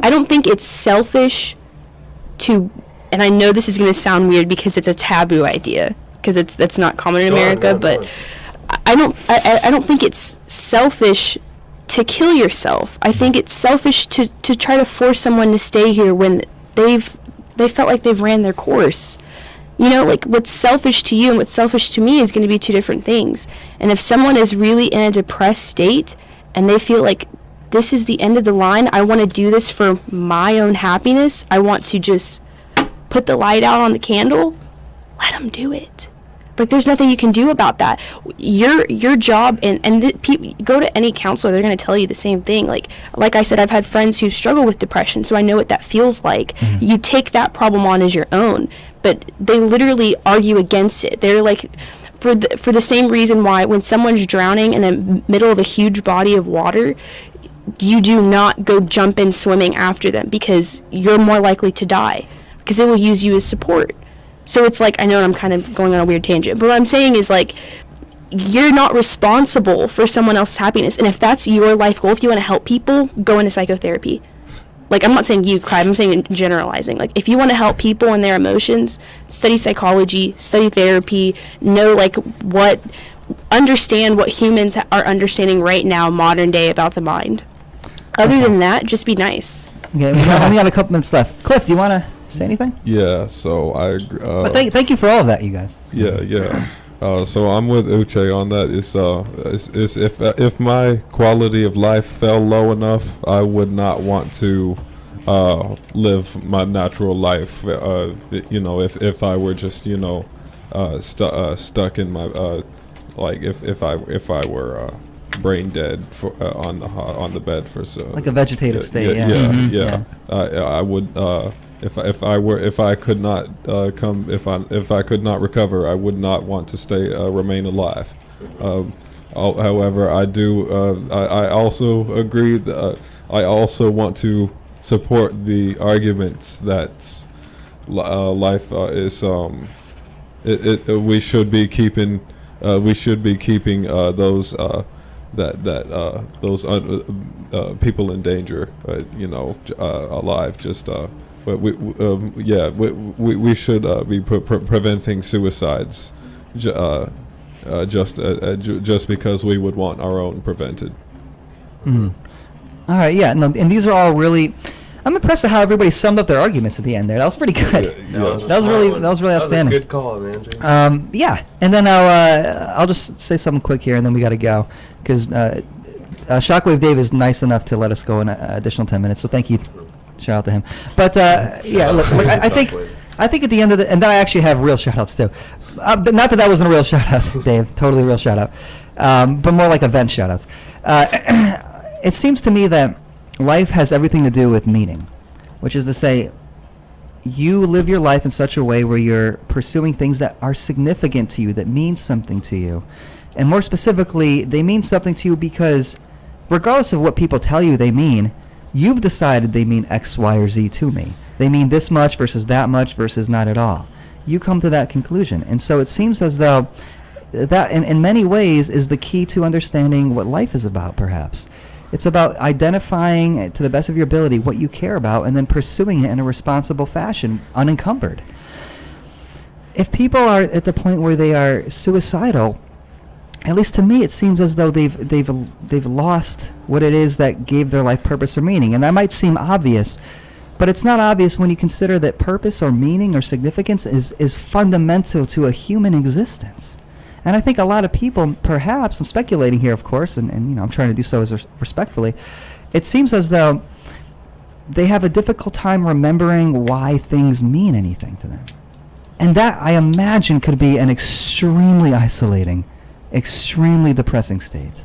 don't think it's selfish to, and I know this is going to sound weird because it's a taboo idea because that's not common in Go on, America, go on, but go on. I don't think it's selfish to kill yourself. I think it's selfish to try to force someone to stay here when they felt like they've ran their course. You know, like what's selfish to you and what's selfish to me is going to be two different things. And if someone is really in a depressed state and they feel like this is the end of the line, I want to do this for my own happiness, I want to just put the light out on the candle, let them do it. Like, there's nothing you can do about that. Your job, and people go to any counselor, they're going to tell you the same thing. Like I said, I've had friends who struggle with depression, so I know what that feels like. Mm-hmm. You take that problem on as your own, but they literally argue against it. They're like, for the same reason why when someone's drowning in the middle of a huge body of water, you do not go jump in swimming after them because you're more likely to die because they will use you as support. So it's like, I know I'm kind of going on a weird tangent, but what I'm saying is, like, you're not responsible for someone else's happiness. And if that's your life goal, if you want to help people, go into psychotherapy. Like, I'm not saying you, Clive, I'm saying generalizing. Like, if you want to help people and their emotions, study psychology, study therapy, know, like, understand what humans are understanding right now, modern day, about the mind. Other than that, just be nice. Okay, we only got a couple minutes left. Cliff, do you want to say anything? Yeah, so I agree. But thank you for all of that, you guys. Yeah. So I'm with Uche on that. It's if my quality of life fell low enough, I would not want to live my natural life. If I were just stuck in my like if I were brain dead on the bed for so Like a vegetative state. Yeah. Mm-hmm. Mhm. I would if I could not if I could not recover, I would not want to remain alive. However, I do. I also agree that I also want to support the arguments that life is we should be keeping those people in danger, alive. Just but we should be preventing suicides, just because we would want our own prevented. Mm. All right, yeah, no, and these are all really. I'm impressed at how everybody summed up their arguments at the end there. That was pretty good. That was really outstanding. That was a good call, man. Yeah, and then I'll just say something quick here, and then we got to go because Shockwave Dave is nice enough to let us go an additional 10 minutes. So thank you, shout out to him. But yeah, look, I think at the end of and then I actually have real shout outs too. But not that wasn't a real shout out, Dave. Totally real shout out, but more like event shout outs. It seems to me that life has everything to do with meaning, which is to say, you live your life in such a way where you're pursuing things that are significant to you, that mean something to you. And more specifically, they mean something to you because regardless of what people tell you they mean, you've decided they mean X, Y, or Z to me. They mean this much versus that much versus not at all. You come to that conclusion. And so it seems as though that in many ways is the key to understanding what life is about, perhaps. It's about identifying to the best of your ability what you care about and then pursuing it in a responsible fashion, unencumbered. If people are at the point where they are suicidal, at least to me it seems as though they've lost what it is that gave their life purpose or meaning. And that might seem obvious, but it's not obvious when you consider that purpose or meaning or significance is fundamental to a human existence. And I think a lot of people, perhaps, I'm speculating here, of course, and I'm trying to do so as respectfully, it seems as though they have a difficult time remembering why things mean anything to them. And that, I imagine, could be an extremely isolating, extremely depressing state.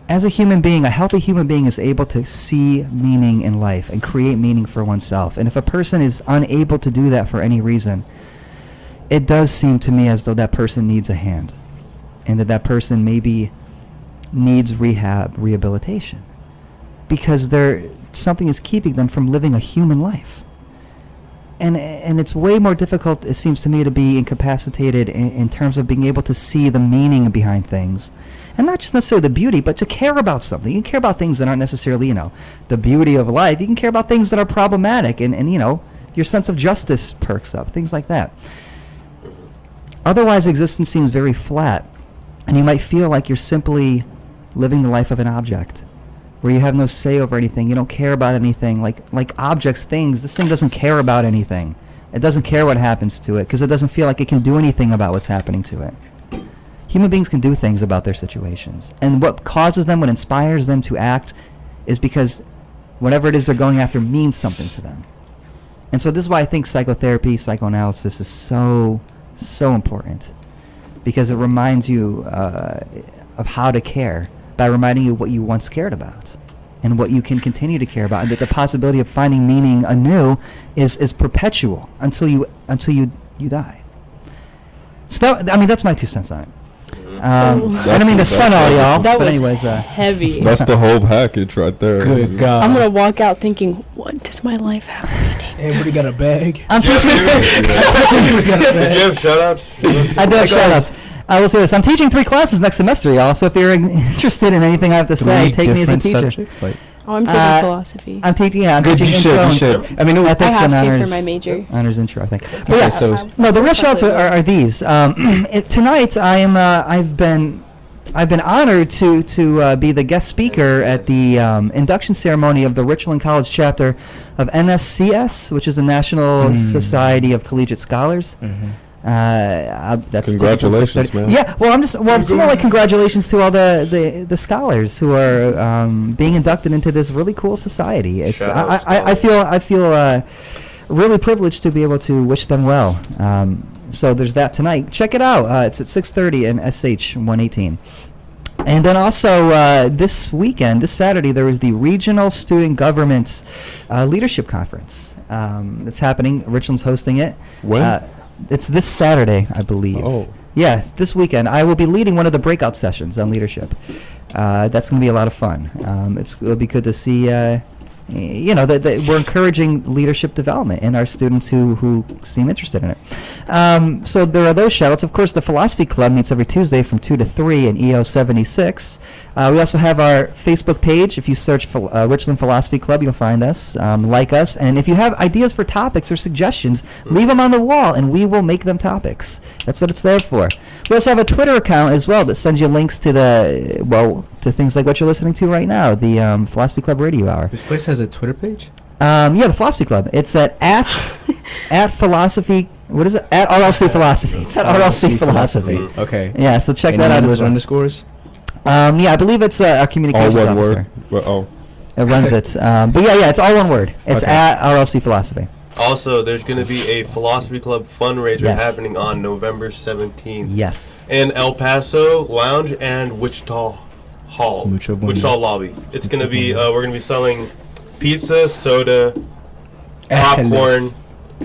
As a human being, a healthy human being is able to see meaning in life and create meaning for oneself. And if a person is unable to do that for any reason, it does seem to me as though that person needs a hand, and that person maybe needs rehabilitation, because something is keeping them from living a human life. And it's way more difficult, it seems to me, to be incapacitated in terms of being able to see the meaning behind things. And not just necessarily the beauty, but to care about something. You can care about things that aren't necessarily, the beauty of life. You can care about things that are problematic, and your sense of justice perks up, things like that. Otherwise, existence seems very flat, and you might feel like you're simply living the life of an object, where you have no say over anything. You don't care about anything. Like objects, things. This thing doesn't care about anything. It doesn't care what happens to it because it doesn't feel like it can do anything about what's happening to it. Human beings can do things about their situations, and what causes them, what inspires them to act, is because whatever it is they're going after means something to them. And so this is why I think psychotherapy, psychoanalysis is so important, because it reminds you of how to care by reminding you what you once cared about and what you can continue to care about, and that the possibility of finding meaning anew is perpetual until you die. So that's my 2 cents on it. I don't mean to sun all y'all, That but was anyways, heavy. That's the whole package right there. Good God. I'm gonna walk out thinking, what does my life have meaning? Everybody got a bag. I'm teaching. Did you have shout-outs? I do have shout-outs. I will say this: I'm teaching 3 classes next semester, y'all. So if you're interested in anything I have to say, take me as a teacher. Oh, I'm taking philosophy. I'm teaching. Yeah, I'm Good, teaching you intro. should. I mean, I Ethics have and to honors. for my major. Honors intro, I think. But Okay, yeah, so no, the real shout-outs are these. Tonight, I've been honored to be the guest speaker at the induction ceremony of the Richland College chapter of NSCS, which is the National Society of Collegiate Scholars. That's Congratulations, man. Yeah, well, it's more like congratulations to all the scholars who are being inducted into this really cool society. It's I feel really privileged to be able to wish them well. So there's that tonight. Check it out. It's at 6:30 in SH 118. And then also this Saturday, there is the Regional Student Government's Leadership Conference that's happening. Richland's hosting it. When? It's this Saturday, I believe. Oh. Yeah, it's this weekend. I will be leading one of the breakout sessions on leadership. That's going to be a lot of fun. It'll be good to see we're encouraging leadership development in our students who seem interested in it. So there are those shout-outs. Of course, the Philosophy Club meets every Tuesday from 2 to 3 in EO 76. We also have our Facebook page. If you search for Richland Philosophy Club, you'll find us, like us. And if you have ideas for topics or suggestions, leave them on the wall, and we will make them topics. That's what it's there for. We also have a Twitter account as well that sends you links to to things like what you're listening to right now, the Philosophy Club Radio Hour. This place has a Twitter page? The Philosophy Club. It's at philosophy. What is it? At RLC Philosophy. It's at RLC Philosophy. Okay. Yeah, so check Any that out numbers as or well. underscores? I believe it's our All communications one officer. word. Well, It runs it. But it's all one word. It's Okay. at RLC Philosophy. Also, there's going to be a Philosophy Club fundraiser Yes. happening on November 17th Yes. in El Paso Lounge and Wichita Hall, Mucho bueno. Wichita Lobby. It's going to Mucho be bueno. we're going to be selling pizza, soda, popcorn,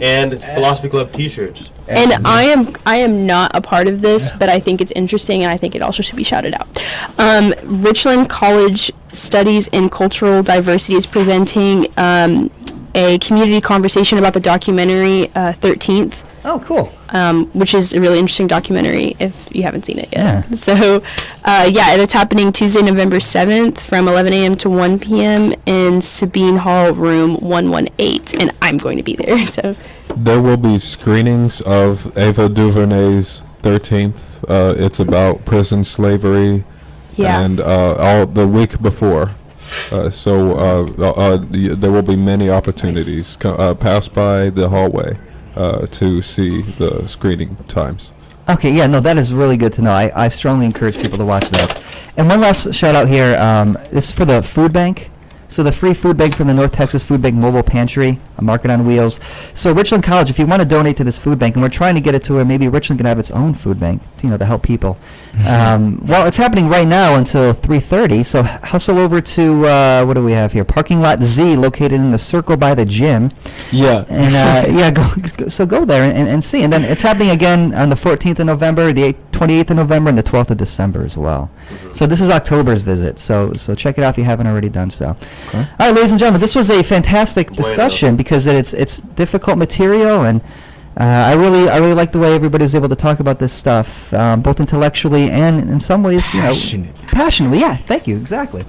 and Philosophy Club T-shirts. And I am not a part of this, but I think it's interesting, and I think it also should be shouted out. Richland College Studies in Cultural Diversity is presenting a community conversation about the documentary 13th, Oh, cool. which is a really interesting documentary if you haven't seen it yet. Yeah. So, it's happening Tuesday, November 7th from 11 a.m. to 1 p.m. in Sabine Hall, room 118, and I'm going to be there, so... there will be screenings of Ava DuVernay's 13th. It's about prison slavery, Yeah. and all the week before. There will be many opportunities. Pass by the hallway to see the screening times. Okay, that is really good to know. I strongly encourage people to watch that. And one last shout out here. This is for the food bank. So the free food bank from the North Texas Food Bank Mobile Pantry, a market on wheels. So Richland College, if you want to donate to this food bank, and we're trying to get it to where maybe Richland can have its own food bank, to help people. It's happening right now until 3:30. So hustle over to what do we have here? Parking lot Z, located in the circle by the gym. Yeah. And go there and see. And then it's happening again on the 14th of November, the 28th of November, and the 12th of December as well. So this is October's visit. So check it out if you haven't already done so. Okay. All right, ladies and gentlemen, this was a fantastic Bueno. discussion because it's difficult material, and I really like the way everybody was able to talk about this stuff, both intellectually and in some ways, passionately. Yeah, thank you, exactly.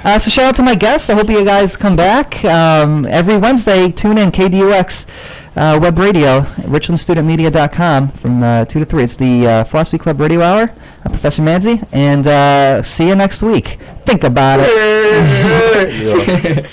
So shout out to my guests. I hope you guys come back every Wednesday. Tune in KDUX web radio, richlandstudentmedia.com from 2 to 3. It's the Philosophy Club Radio Hour. I'm Professor Manzi, and see you next week. Think about it.